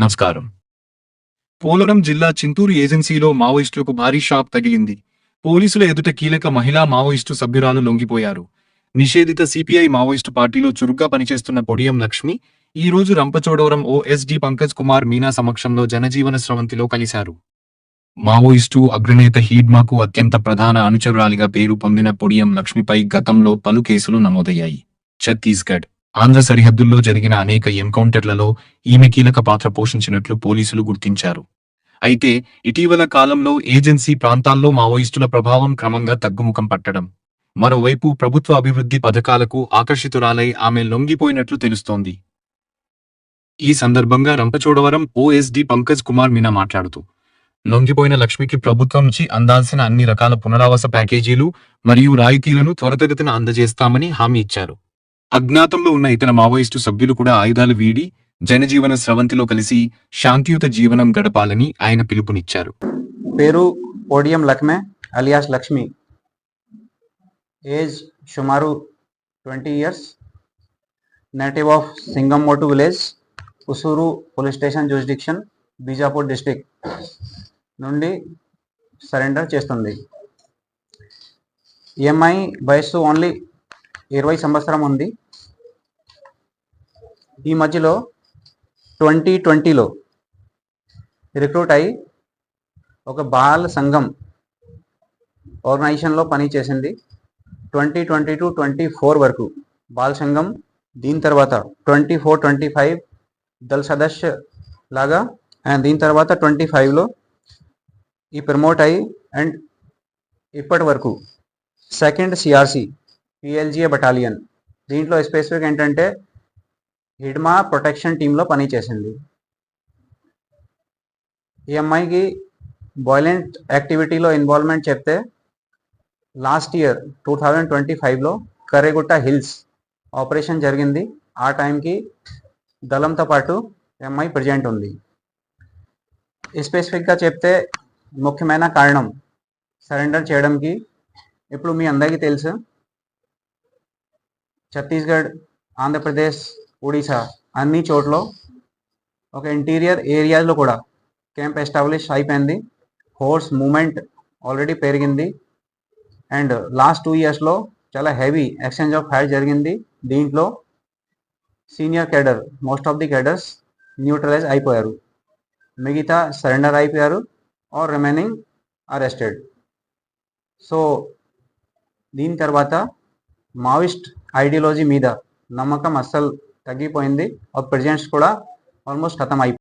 నమస్కారం. పోలవరం జిల్లా చింతూరు ఏజెన్సీలో మావోయిస్టులకు భారీ షాక్ తగిలింది. పోలీసుల ఎదుట కీలక మహిళా మావోయిస్టు సభ్యురాలు లొంగిపోయారు. నిషేధిత సిపిఐ మావోయిస్టు పార్టీలో చురుగ్గా పనిచేస్తున్న పొడియం లక్ష్మి ఈ రోజు రంపచోడవరం ఓఎస్డీ పంకజ్ కుమార్ మీనా సమక్షంలో జనజీవన స్రవంతిలో కలిశారు. మావోయిస్టు అగ్రనేత హీడ్మాకు అత్యంత ప్రధాన అనుచరురాలిగా పేరు పొందిన పొడియం లక్ష్మిపై గతంలో పలు కేసులు నమోదయ్యాయి. ఛత్తీస్గఢ్, ఆంధ్ర సరిహద్దుల్లో జరిగిన అనేక ఎన్కౌంటర్లలో ఈమె కీలక పాత్ర పోషించినట్లు పోలీసులు గుర్తించారు. అయితే ఇటీవల కాలంలో ఏజెన్సీ ప్రాంతాల్లో మావోయిస్టుల ప్రభావం క్రమంగా తగ్గుముఖం పట్టడం, మరోవైపు ప్రభుత్వ అభివృద్ధి పథకాలకు ఆకర్షితురాలై ఆమె లొంగిపోయినట్లు తెలుస్తోంది. ఈ సందర్భంగా రంపచోడవరం ఓఎస్డీ పంకజ్ కుమార్ మీనా మాట్లాడుతూ, లొంగిపోయిన లక్ష్మికి ప్రభుత్వం నుంచి అందాల్సిన అన్ని రకాల పునరావాస ప్యాకేజీలు మరియు రాయితీలను త్వరితగతిన అందజేస్తామని హామీ ఇచ్చారు. అజ్ఞాతంలో ఉన్న ఇతర మావోయిస్టు సభ్యులు కూడా ఆయుధాలు వీడి జనజీవన స్రవంతిలో కలిసి శాంతియుత జీవనం గడపాలని ఆయన పిలుపునిచ్చారు. పేరు పోడియం లక్ష్మే అలియాస్ లక్ష్మి. ఏజ్ సుమారు 20 years. Native of Singammotu village, Usur police station jurisdiction, Bijapur district నుండి సరెండర్ చేస్తుంది. ఈ అమ్మాయి వయస్సు ఓన్లీ 20 సంవత్సరం ఉంది. ఈ మధ్యలో 2020లో రిక్రూట్ అయి ఒక బాల సంఘం ఆర్గనైజేషన్లో పనిచేసింది. 2020-24 వరకు బాల సంఘం, దీని తర్వాత 24-25 దళ సదస్య లాగా, అండ్ దీని తర్వాత 25లో ఈ ప్రమోట్ అయ్యి అండ్ ఇప్పటి వరకు సెకండ్ సిఆర్సి పిఎల్జిఏ బటాలియన్, దీంట్లో స్పెసిఫిక్ ఏంటంటే హిడ్మా ప్రొటెక్షన్ టీంలో పనిచేసింది. ఈ అమ్మాయికి వైలెంట్ యాక్టివిటీలో ఇన్వాల్వ్మెంట్ చెప్తే లాస్ట్ ఇయర్ 2025లో కరేగుట్ట హిల్స్ ఆపరేషన్ జరిగింది. ఆ టైంకి దళంతో పాటు ఎంఐ ప్రజెంట్ ఉంది. స్పెసిఫిక్గా చెప్తే ముఖ్యమైన కారణం సరెండర్ చేయడానికి, ఇప్పుడు మీ అందరికీ తెలుసు ఛత్తీస్గఢ్, ఆంధ్రప్రదేశ్, ఒడిశా అన్ని చోట్ల ఒక ఇంటీరియర్ ఏరియాలో కూడా క్యాంప్ ఎస్టాబ్లిష్ అయిపోయింది. ఫోర్స్ మూమెంట్ ఆల్రెడీ పెరిగింది. అండ్ లాస్ట్ 2 yearsలో చాలా హెవీ ఎక్స్చేంజ్ ఆఫ్ ఫైర్ జరిగింది. దీంట్లో senior cadre, most of the cadres neutralize అయిపోయారు, మిగతా సరెండర్ అయిపోయారు ఆర్ రిమైనింగ్ అరెస్టెడ్. సో దీని తర్వాత మావోయిస్ట్ ఐడియాలజీ మీద నమ్మకం అస్సలు తగ్గిపోయింది. ఆ ప్రెజెంట్స్ కూడా ఆల్మోస్ట్ ఖతం అయిపోయింది.